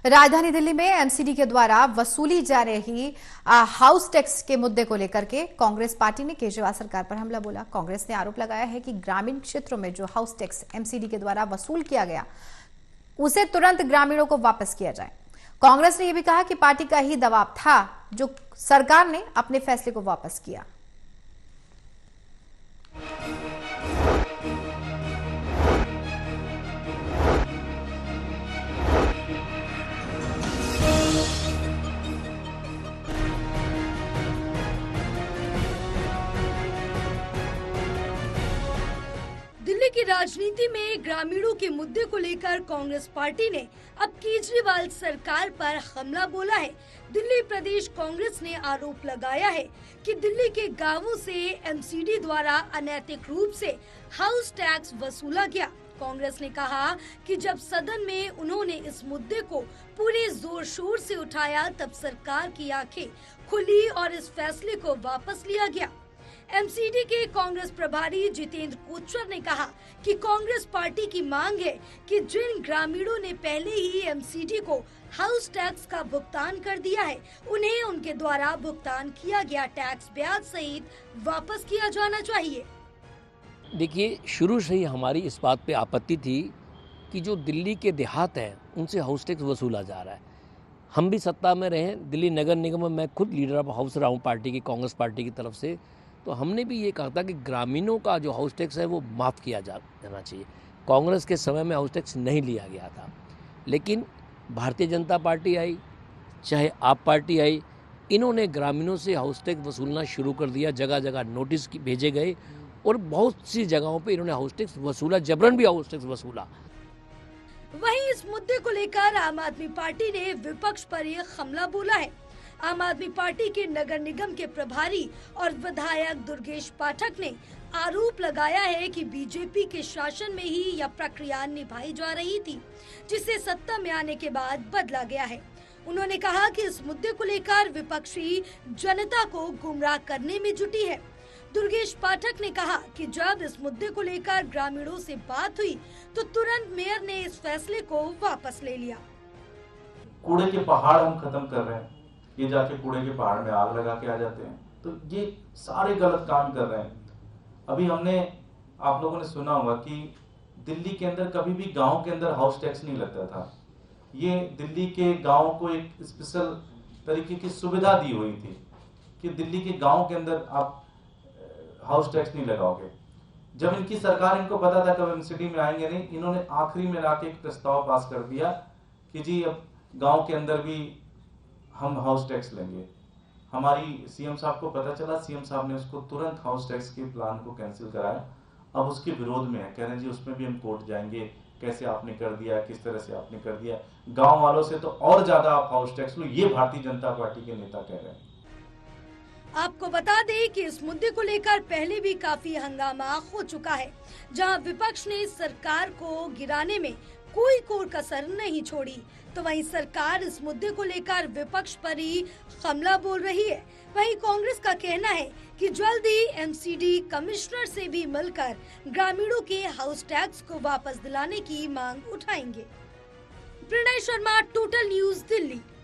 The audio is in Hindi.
राजधानी दिल्ली में एमसीडी के द्वारा वसूली जा रही हाउस टैक्स के मुद्दे को लेकर के कांग्रेस पार्टी ने केजरीवाल सरकार पर हमला बोला। कांग्रेस ने आरोप लगाया है कि ग्रामीण क्षेत्रों में जो हाउस टैक्स एमसीडी के द्वारा वसूल किया गया उसे तुरंत ग्रामीणों को वापस किया जाए। कांग्रेस ने यह भी कहा कि पार्टी का ही दबाव था जो सरकार ने अपने फैसले को वापस किया। दिल्ली की राजनीति में ग्रामीणों के मुद्दे को लेकर कांग्रेस पार्टी ने अब केजरीवाल सरकार पर हमला बोला है। दिल्ली प्रदेश कांग्रेस ने आरोप लगाया है कि दिल्ली के गांवों से एमसीडी द्वारा अनैतिक रूप से हाउस टैक्स वसूला गया। कांग्रेस ने कहा कि जब सदन में उन्होंने इस मुद्दे को पूरे जोर शोर से उठाया तब सरकार की आंखें खुली और इस फैसले को वापस लिया गया। एमसीडी के कांग्रेस प्रभारी जितेंद्र कोचर ने कहा कि कांग्रेस पार्टी की मांग है कि जिन ग्रामीणों ने पहले ही एमसीडी को हाउस टैक्स का भुगतान कर दिया है, उन्हें उनके द्वारा भुगतान किया गया टैक्स ब्याज सहित वापस किया जाना चाहिए। देखिए, शुरू से ही हमारी इस बात पे आपत्ति थी कि जो दिल्ली के देहात हैं उनसे हाउस टैक्स वसूला जा रहा है। हम भी सत्ता में रहे, दिल्ली नगर निगम में मैं खुद लीडर ऑफ हाउस रहा हूँ पार्टी की, कांग्रेस पार्टी की तरफ से, तो हमने भी ये कहा था कि ग्रामीणों का जो हाउस टैक्स है वो माफ़ किया जाना चाहिए। कांग्रेस के समय में हाउस टैक्स नहीं लिया गया था, लेकिन भारतीय जनता पार्टी आई, चाहे आप पार्टी आई, इन्होंने ग्रामीणों से हाउस टैक्स वसूलना शुरू कर दिया। जगह जगह नोटिस भेजे गए और बहुत सी जगहों पे इन्होंने हाउस टैक्स वसूला, जबरन भी हाउस टैक्स वसूला। वहीं इस मुद्दे को लेकर आम आदमी पार्टी ने विपक्ष पर यह हमला बोला है। आम आदमी पार्टी के नगर निगम के प्रभारी और विधायक दुर्गेश पाठक ने आरोप लगाया है कि बीजेपी के शासन में ही यह प्रक्रिया निभाई जा रही थी, जिसे सत्ता में आने के बाद बदला गया है। उन्होंने कहा कि इस मुद्दे को लेकर विपक्षी जनता को गुमराह करने में जुटी है। दुर्गेश पाठक ने कहा कि जब इस मुद्दे को लेकर ग्रामीणों से बात हुई तो तुरंत मेयर ने इस फैसले को वापस ले लिया। कूड़े के पहाड़ हम खत्म कर रहे हैं, ये जाके कूड़े के पहाड़ में आग लगा के आ जाते हैं, तो ये सारे गलत काम कर रहे हैं। अभी हमने, आप लोगों ने सुना होगा कि दिल्ली के अंदर कभी भी गांव के अंदर हाउस टैक्स नहीं लगता था। ये दिल्ली के गांव को एक स्पेशल तरीके की सुविधा दी हुई थी कि दिल्ली के गांव के अंदर आप हाउस टैक्स नहीं लगाओगे। जब इनकी सरकार, इनको पता था कब एमसीडी में आएंगे नहीं, इन्होंने आखिरी में लाके एक प्रस्ताव पास कर दिया कि जी अब गांव के अंदर भी हम हाउस टैक्स लेंगे। हमारी सीएम साहब को पता चला, सीएम साहब ने उसको तुरंत हाउस टैक्स के प्लान को कैंसिल कराया। अब उसके विरोध में है, कह रहे हैं जी उसमें भी हम कोर्ट जाएंगे, कैसे आपने कर दिया, किस तरह से आपने कर दिया, गांव वालों से तो और ज्यादा आप हाउस टैक्स लो, ये भारतीय जनता पार्टी के नेता कह रहे हैं। आपको बता दें कि इस मुद्दे को लेकर पहले भी काफी हंगामा हो चुका है, जहां विपक्ष ने सरकार को गिराने में कोई कसर नहीं छोड़ी, तो वहीं सरकार इस मुद्दे को लेकर विपक्ष पर ही हमला बोल रही है। वहीं कांग्रेस का कहना है कि जल्द ही एमसीडी कमिश्नर से भी मिलकर ग्रामीणों के हाउस टैक्स को वापस दिलाने की मांग उठाएंगे। Pranay Sharma, total news, Delhi.